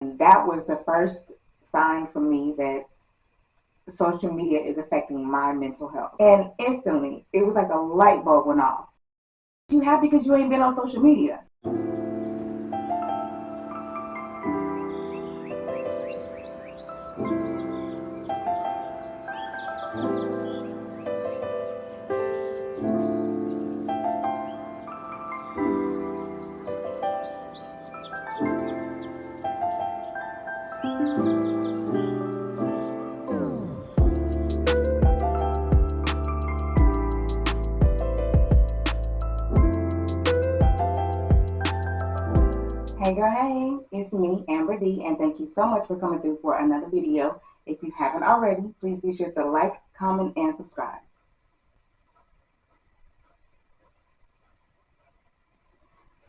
And that was the first sign for me that social media is affecting my mental health. And instantly, it was like a light bulb went off. You happy because you ain't been on social media? Hey girl, hey, it's me, Amber D, and thank you so much for coming through for another video. If you haven't already, please be sure to like, comment, and subscribe.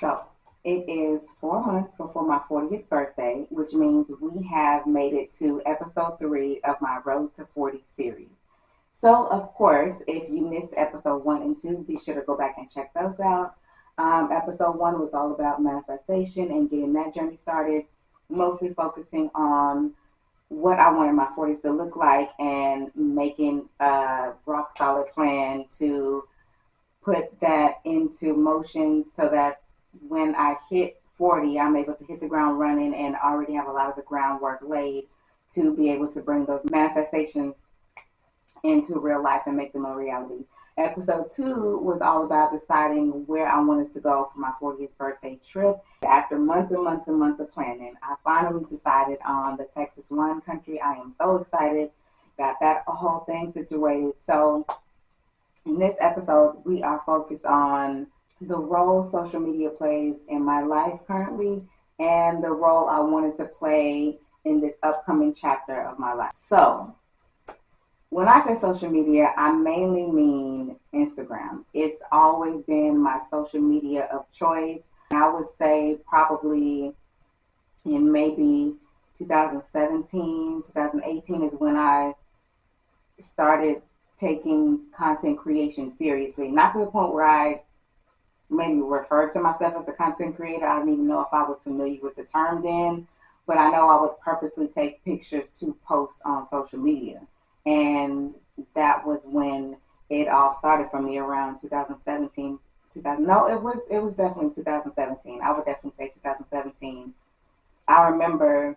So, it is 4 months before my 40th birthday, which means we have made it to episode 3 of my Road to 40 series. So, of course, if you missed episode 1 and 2, be sure to go back and check those out. Episode 1 was all about manifestation and getting that journey started, mostly focusing on what I wanted my 40s to look like and making a rock solid plan to put that into motion so that when I hit 40, I'm able to hit the ground running and already have a lot of the groundwork laid to be able to bring those manifestations into real life and make them a reality. Episode 2 was all about deciding where I wanted to go for my 40th birthday trip. After months and months and months of planning, I finally decided on the Texas wine country. I am so excited. Got that whole thing situated. So, in this episode, we are focused on the role social media plays in my life currently and the role I wanted to play in this upcoming chapter of my life. So, when I say social media, I mainly mean Instagram. It's always been my social media of choice. I would say probably in maybe 2017, 2018 is when I started taking content creation seriously. Not to the point where I maybe referred to myself as a content creator. I don't even know if I was familiar with the term then, but I know I would purposely take pictures to post on social media. And that was when it all started for me around 2017. 2000, no, it was definitely 2017. I would definitely say 2017. I remember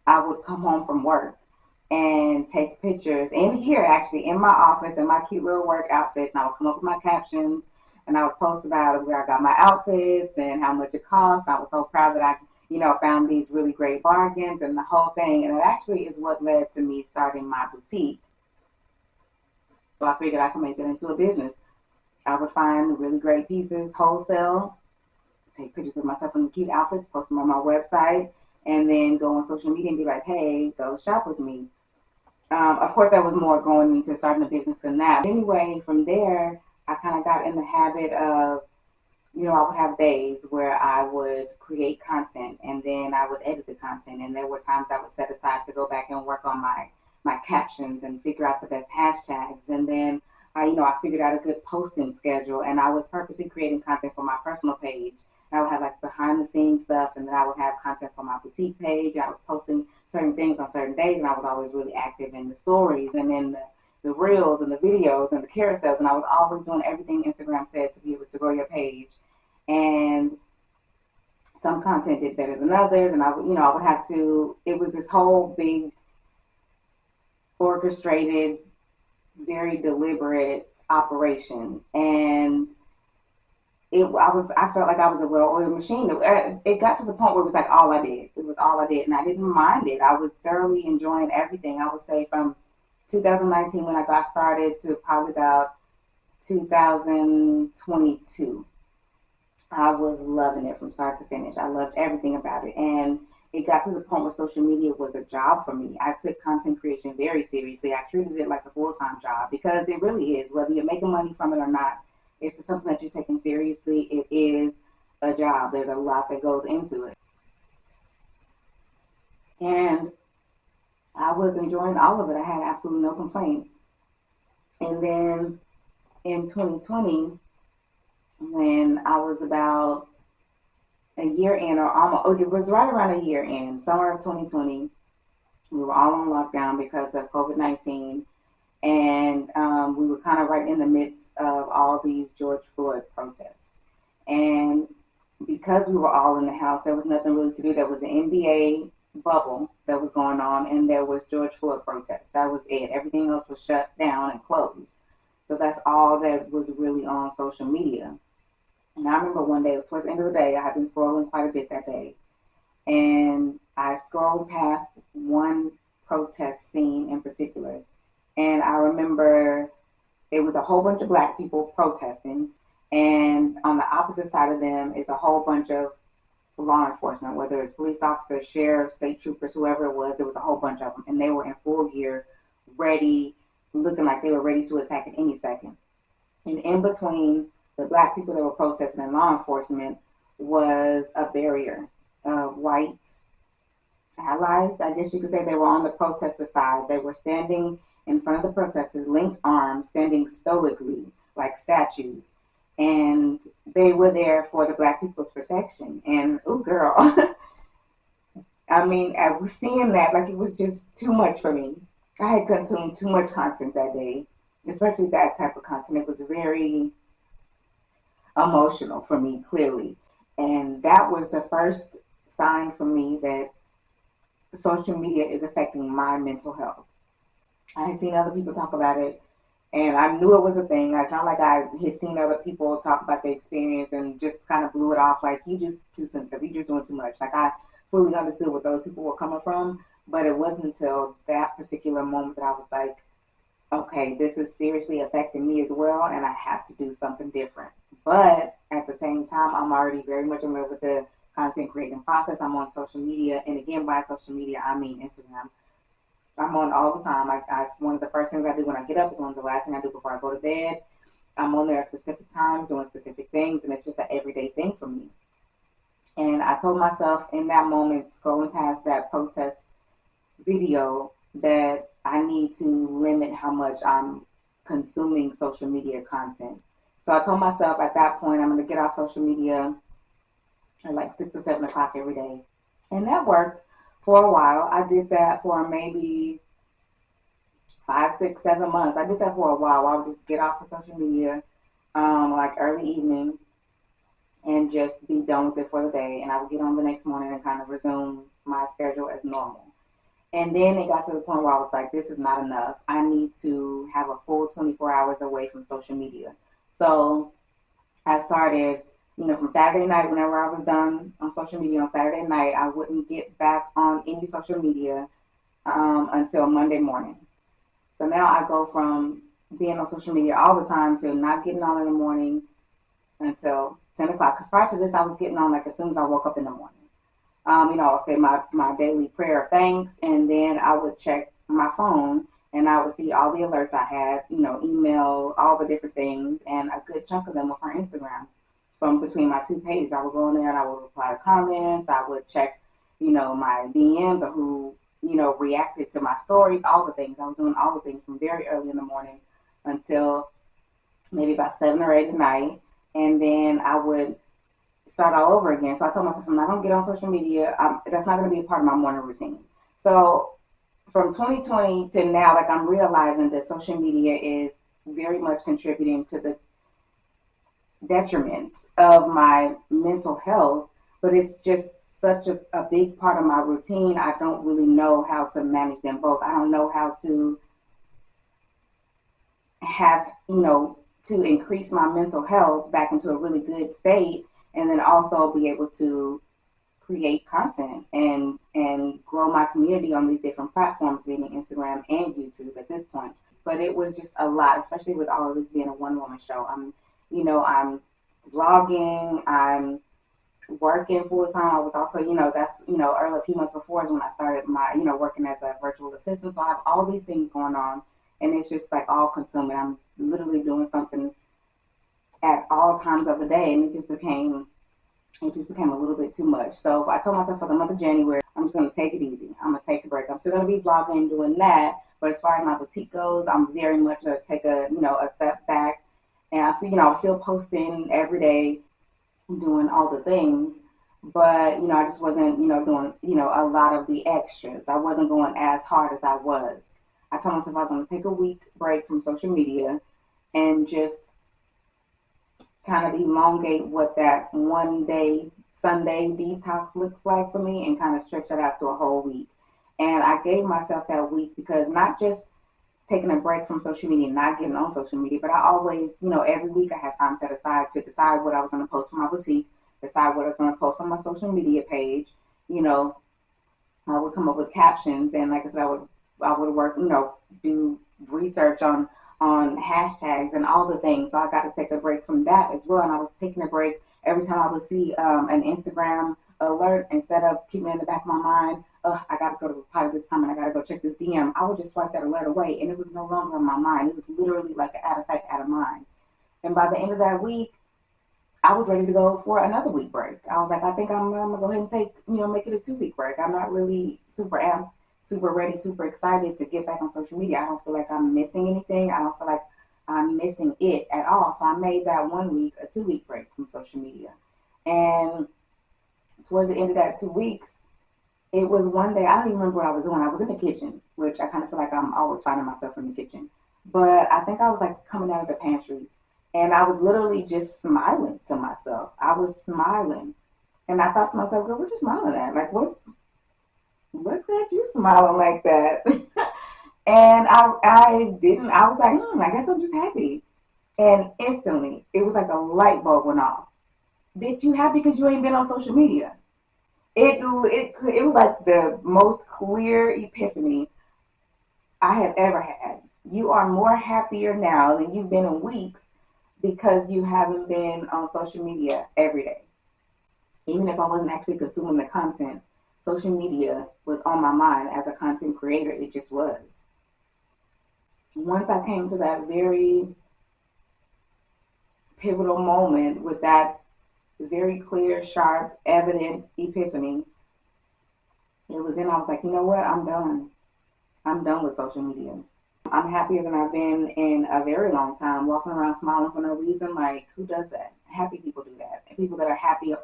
I would come home from work and take pictures in here, actually in my office in my cute little work outfits, and I would come up with my captions and I would post about where I got my outfits and how much it cost. I was so proud that I found these really great bargains and the whole thing, and it actually is what led to me starting my boutique. So I figured I could make that into a business. I would find really great pieces wholesale, take pictures of myself in the cute outfits, post them on my website, and then go on social media and be like, hey, go shop with me. Of course, that was more going into starting a business than that. Anyway, from there, I kind of got in the habit of, I would have days where I would create content and then I would edit the content. And there were times I would set aside to go back and work on my captions and figure out the best hashtags. And then I figured out a good posting schedule, and I was purposely creating content for my personal page. I would have like behind the scenes stuff, and then I would have content for my boutique page. I was posting certain things on certain days, and I was always really active in the stories and in the reels and the videos and the carousels, and I was always doing everything Instagram said to be able to grow your page. And some content did better than others, and I would have to. It was this whole big orchestrated, very deliberate operation, and I felt like I was a well-oiled machine. It got to the point where it was like all I did. It was all I did, and I didn't mind it. I was thoroughly enjoying everything. I would say from 2019 when I got started to probably about 2022. I was loving it from start to finish. I loved everything about it, and it got to the point where social media was a job for me. I took content creation very seriously. I treated it like a full-time job because it really is. Whether you're making money from it or not, if it's something that you're taking seriously, it is a job. There's a lot that goes into it. And I was enjoying all of it. I had absolutely no complaints. And then in 2020, when I was about a year in, or almost, oh, it was right around a year in, summer of 2020. We were all on lockdown because of COVID-19. And we were kind of right in the midst of all these George Floyd protests. And because we were all in the house, there was nothing really to do. There was the NBA bubble that was going on, and there was George Floyd protests. That was it. Everything else was shut down and closed. So that's all that was really on social media. And I remember one day, it was towards the end of the day, I had been scrolling quite a bit that day, and I scrolled past one protest scene in particular. And I remember it was a whole bunch of black people protesting, and on the opposite side of them is a whole bunch of law enforcement, whether it's police officers, sheriffs, state troopers, whoever it was. There was a whole bunch of them, and they were in full gear, ready, looking like they were ready to attack at any second. And in between the black people that were protesting and law enforcement was a barrier of white allies. I guess you could say they were on the protester side. They were standing in front of the protesters, linked arms, standing stoically like statues. And they were there for the black people's protection. And, oh, girl, I mean, I was seeing that like it was just too much for me. I had consumed too much content that day, especially that type of content. It was very emotional for me, clearly. And that was the first sign for me that social media is affecting my mental health. I had seen other people talk about it, and I knew it was a thing. It's not like I had seen other people talk about their experience and just kind of blew it off like, you just too sensitive, you just doing too much. Like, I fully understood where those people were coming from, but it wasn't until that particular moment that I was like, okay, this is seriously affecting me as well, and I have to do something different. But at the same time, I'm already very much in love with the content creating process. I'm on social media, and again, by social media, I mean Instagram. I'm on all the time. It's one of the first things I do when I get up. It's one of the last things I do before I go to bed. I'm on there at specific times doing specific things, and it's just an everyday thing for me. And I told myself in that moment, scrolling past that protest video, that I need to limit how much I'm consuming social media content. So I told myself at that point, I'm going to get off social media at like 6 or 7 o'clock every day. And that worked for a while. I did that for maybe 5, 6, 7 months. I did that for a while. I would just get off of social media like early evening and just be done with it for the day. And I would get on the next morning and kind of resume my schedule as normal. And then it got to the point where I was like, this is not enough. I need to have a full 24 hours away from social media. So I started, from Saturday night, whenever I was done on social media on Saturday night, I wouldn't get back on any social media until Monday morning. So now I go from being on social media all the time to not getting on in the morning until 10 o'clock. Because prior to this, I was getting on like as soon as I woke up in the morning. I'll say my daily prayer of thanks, and then I would check my phone, and I would see all the alerts I had, email, all the different things, and a good chunk of them were from Instagram. From between my two pages, I would go in there and I would reply to comments. I would check, my DMs or who, reacted to my stories, all the things. I was doing all the things from very early in the morning until maybe about 7 or 8 at night, and then I would start all over again. So I told myself, I'm not going to get on social media. That's not going to be a part of my morning routine. So from 2020 to now, like, I'm realizing that social media is very much contributing to the detriment of my mental health, but it's just such a big part of my routine. I don't really know how to manage them both. I don't know how to have, to increase my mental health back into a really good state, and then also be able to create content and grow my community on these different platforms, meaning Instagram and YouTube at this point. But it was just a lot, especially with all of this being a one-woman show. I'm vlogging, I'm working full-time. I was also, that's, early, a few months before is when I started my, working as a virtual assistant. So I have all these things going on, and it's just like all consuming. I'm literally doing something at all times of the day, and it just became a little bit too much. So I told myself for the month of January, I'm just going to take it easy. I'm going to take a break. I'm still going to be vlogging, doing that, but as far as my boutique goes, I'm very much going to take a step back. And I'm still posting every day, doing all the things, But, I just wasn't, doing, a lot of the extras. I wasn't going as hard as I was. I told myself I was going to take a week break from social media and just kind of elongate what that one day Sunday detox looks like for me and kind of stretch that out to a whole week. And I gave myself that week because not just taking a break from social media and not getting on social media, but I always, every week I had time set aside to decide what I was going to post for my boutique, decide what I was going to post on my social media page. You know, I would come up with captions, and like I said, I would work, do research on hashtags and all the things. So I got to take a break from that as well. And I was taking a break every time I would see an Instagram alert. Instead of keeping it in the back of my mind, oh, I got to go to reply to this comment, I got to go check this DM, I would just swipe that alert away, and it was no longer on my mind. It was literally like out of sight, out of mind. And by the end of that week, I was ready to go for another week break. I was like, I think I'm gonna go ahead and make it a 2 week break. I'm not really super amped, super ready, super excited to get back on social media. I don't feel like I'm missing anything. I don't feel like I'm missing it at all. So I made that 1 week a 2 week break from social media. And towards the end of that 2 weeks, it was one day, I don't even remember what I was doing. I was in the kitchen, which I kind of feel like I'm always finding myself in the kitchen. But I think I was like coming out of the pantry, and I was literally just smiling to myself. I was smiling. And I thought to myself, girl, what you smiling at? Like, what's got you smiling like that? And I didn't, I was like, I guess I'm just happy. And instantly, it was like a light bulb went off. Bitch, you happy because you ain't been on social media. It was like the most clear epiphany I have ever had. You are more happier now than you've been in weeks because you haven't been on social media every day. Even if I wasn't actually consuming the content, social media was on my mind as a content creator. It just was. Once I came to that very pivotal moment with that very clear, sharp, evident epiphany, it was then I was like, you know what? I'm done. I'm done with social media. I'm happier than I've been in a very long time, walking around smiling for no reason. Like, who does that? Happy people do that. And people that are happy,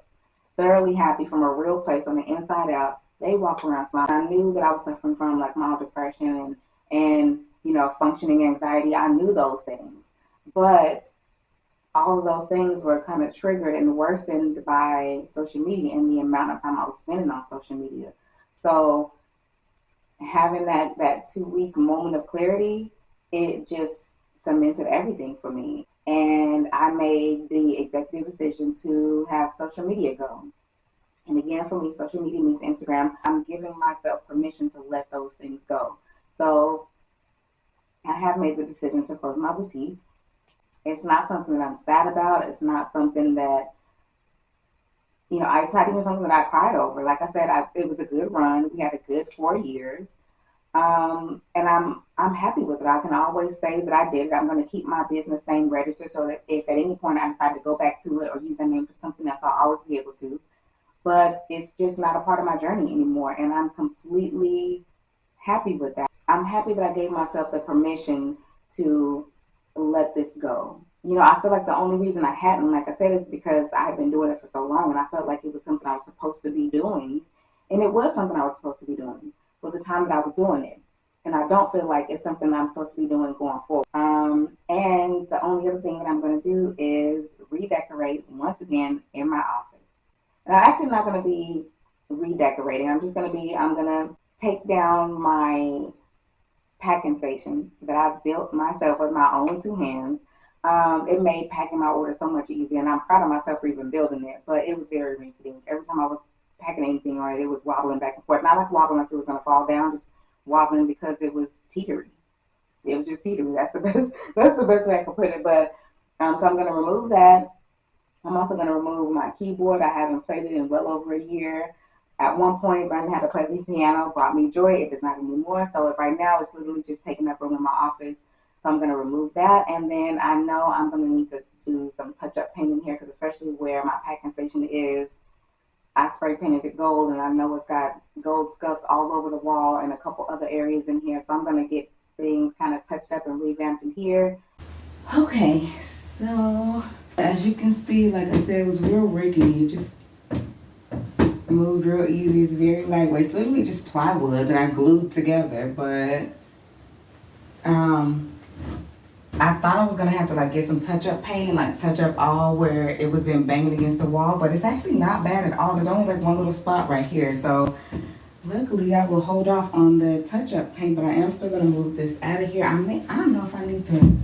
thoroughly happy from a real place on the inside out, they walk around smiling. I knew that I was suffering from like mild depression and functioning anxiety. I knew those things. But all of those things were kind of triggered and worsened by social media and the amount of time I was spending on social media. So having that 2 week moment of clarity, it just cemented everything for me. And I made the executive decision to have social media go. And again, for me, social media means Instagram. I'm giving myself permission to let those things go. So I have made the decision to close my boutique. It's not something that I'm sad about. It's not something that, it's not even something that I cried over. Like I said, it was a good run. We had a good 4 years. And I'm happy with it. I can always say that I did it. I'm going to keep my business name registered so that if at any point I decide to go back to it or use that name for something else, I'll always be able to. But it's just not a part of my journey anymore. And I'm completely happy with that. I'm happy that I gave myself the permission to let this go. I feel like the only reason I hadn't, like I said, is because I had been doing it for so long and I felt like it was something I was supposed to be doing. And it was something I was supposed to be doing for the time that I was doing it. And I don't feel like it's something I'm supposed to be doing going forward. And the only other thing that I'm going to do is redecorate once again in my office. And I'm actually not going to be redecorating. I'm going to take down my packing station that I built myself with my own 2 hands. It made packing my order so much easier, and I'm proud of myself for even building it. But it was very rinky. Every time I was packing anything on it, it was wobbling back and forth. Not like wobbling like it was going to fall down, just wobbling because it was teetery. It was just teetery. That's the best. That's the best way I can put it. But so I'm going to remove that. I'm also going to remove my keyboard. I haven't played it in well over a year. At one point, learning how to play the piano brought me joy. It does not anymore. So right now, it's literally just taking up room in my office. So I'm going to remove that. And then I know I'm going to need to do some touch-up painting here because especially where my packing station is, I spray painted it gold, and I know it's got gold scuffs all over the wall and a couple other areas in here. So I'm going to get things kind of touched up and revamped in here. Okay, so as you can see, like I said, it was real rickety. It just moved real easy. It's very lightweight. It's literally just plywood that I glued together, but um I thought I was gonna have to like get some touch-up paint and like touch up all where it was been banging against the wall, but it's actually not bad at all. There's only like one little spot right here, so luckily I will hold off on the touch-up paint, but I am still gonna move this out of here. I don't know if I need to.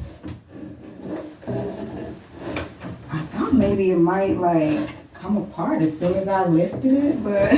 I thought maybe it might like come apart as soon as I lifted it, but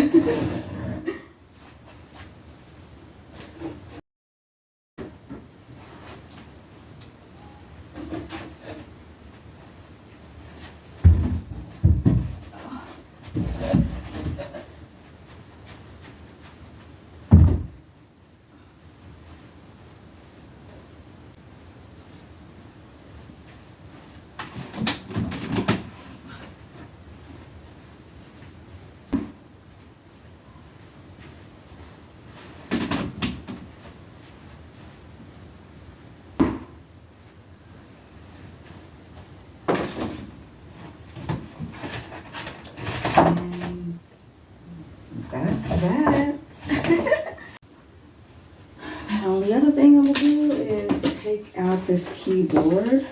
and that's that. And the other thing I'm gonna do is take out this keyboard.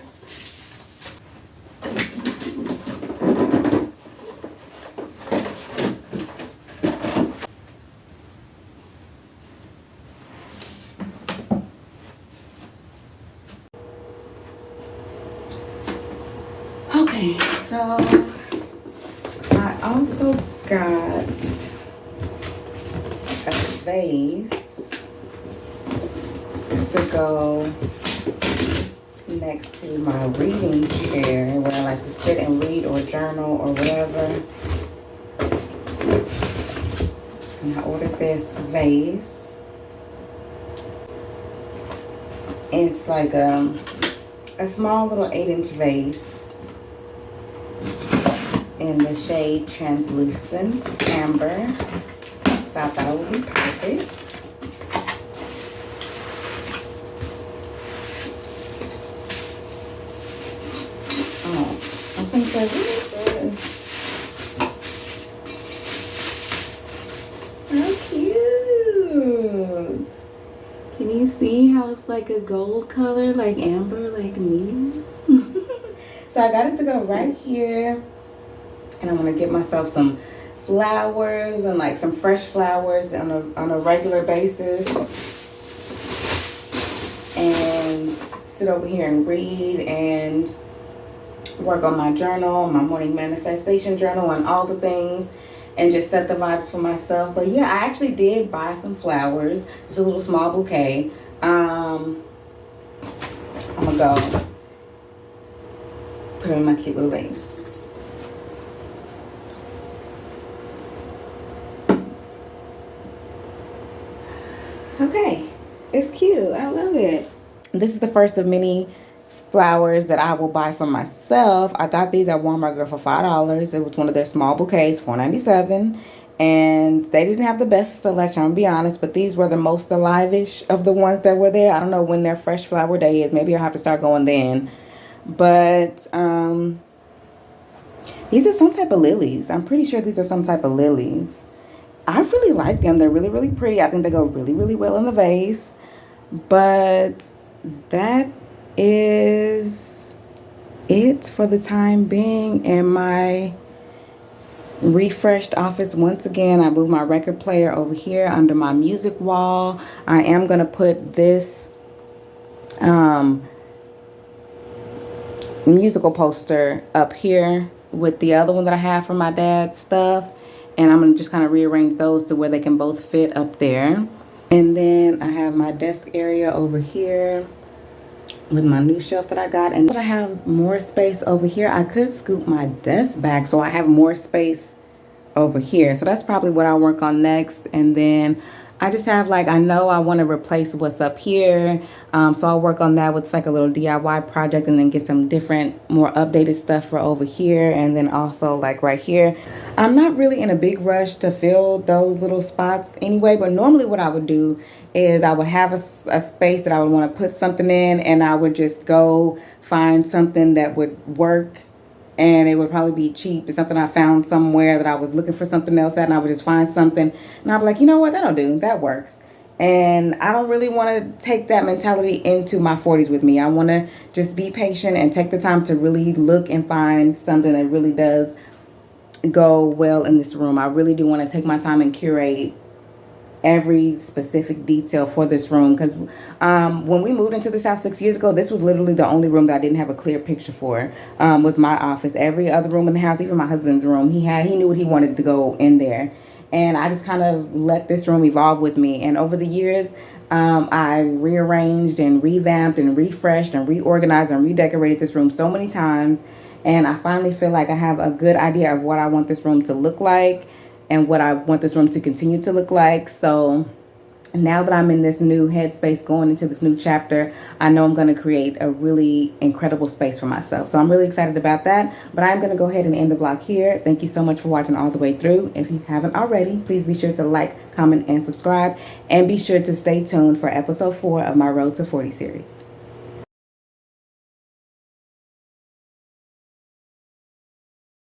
Okay, so I also got a vase to go next to my reading chair where I like to sit and read or journal or whatever. And I ordered this vase. It's like a small little 8-inch vase in the shade Translucent Amber. So I thought it would be perfect. Oh, I think that really is. How cute! Can you see how it's like a gold color, like amber, like me? So I got it to go right here. And I'm gonna get myself some flowers and like some fresh flowers on a regular basis. And sit over here and read and work on my journal, my morning manifestation journal, and all the things, and just set the vibes for myself. But yeah, I actually did buy some flowers. It's a little small bouquet. I'm gonna go put it in my cute little vase. Okay, it's cute. I love it. This is the first of many flowers that I will buy for myself. I got these at Walmart Girl for $5. It was one of their small bouquets, $4.97. And they didn't have the best selection, I'm gonna be honest, but these were the most alive-ish of the ones that were there. I don't know when their fresh flower day is. Maybe I'll have to start going then. But these are some type of lilies. I'm pretty sure these are some type of lilies. I really like them. They're really, really pretty. I think they go really, really well in the vase. But that is it for the time being in my refreshed office. Once again, I moved my record player over here under my music wall. I am going to put this musical poster up here with the other one that I have for my dad's stuff. And I'm going to just kind of rearrange those to where they can both fit up there. And then I have my desk area over here with my new shelf that I got. And I have more space over here. I could scoop my desk back so I have more space over here. So that's probably what I'll work on next. And then I just have like, I know I want to replace what's up here. So I'll work on that with like a little DIY project, and then get some different, more updated stuff for over here. And then also like right here. I'm not really in a big rush to fill those little spots anyway, but normally what I would do is I would have a space that I would want to put something in, and I would just go find something that would work and it would probably be cheap. It's something I found somewhere that I was looking for something else at, and I would just find something, and I'd be like, you know what, that'll do, that works. And I don't really want to take that mentality into my 40s with me. I want to just be patient and take the time to really look and find something that really does go well in this room. I really do want to take my time and curate every specific detail for this room, because when we moved into this house 6 years ago, this was literally the only room that I didn't have a clear picture for. Was my office. Every other room in the house, even my husband's room, he knew what he wanted to go in there, and I just kind of let this room evolve with me. And over the years, I rearranged and revamped and refreshed and reorganized and redecorated this room so many times, and I finally feel like I have a good idea of what I want this room to look like and what I want this room to continue to look like. So now that I'm in this new headspace going into this new chapter, I know I'm going to create a really incredible space for myself. So I'm really excited about that. But I'm going to go ahead and end the vlog here. Thank you so much for watching all the way through. If you haven't already, please be sure to like, comment, and subscribe. And be sure to stay tuned for episode 4 of my Road to 40 series.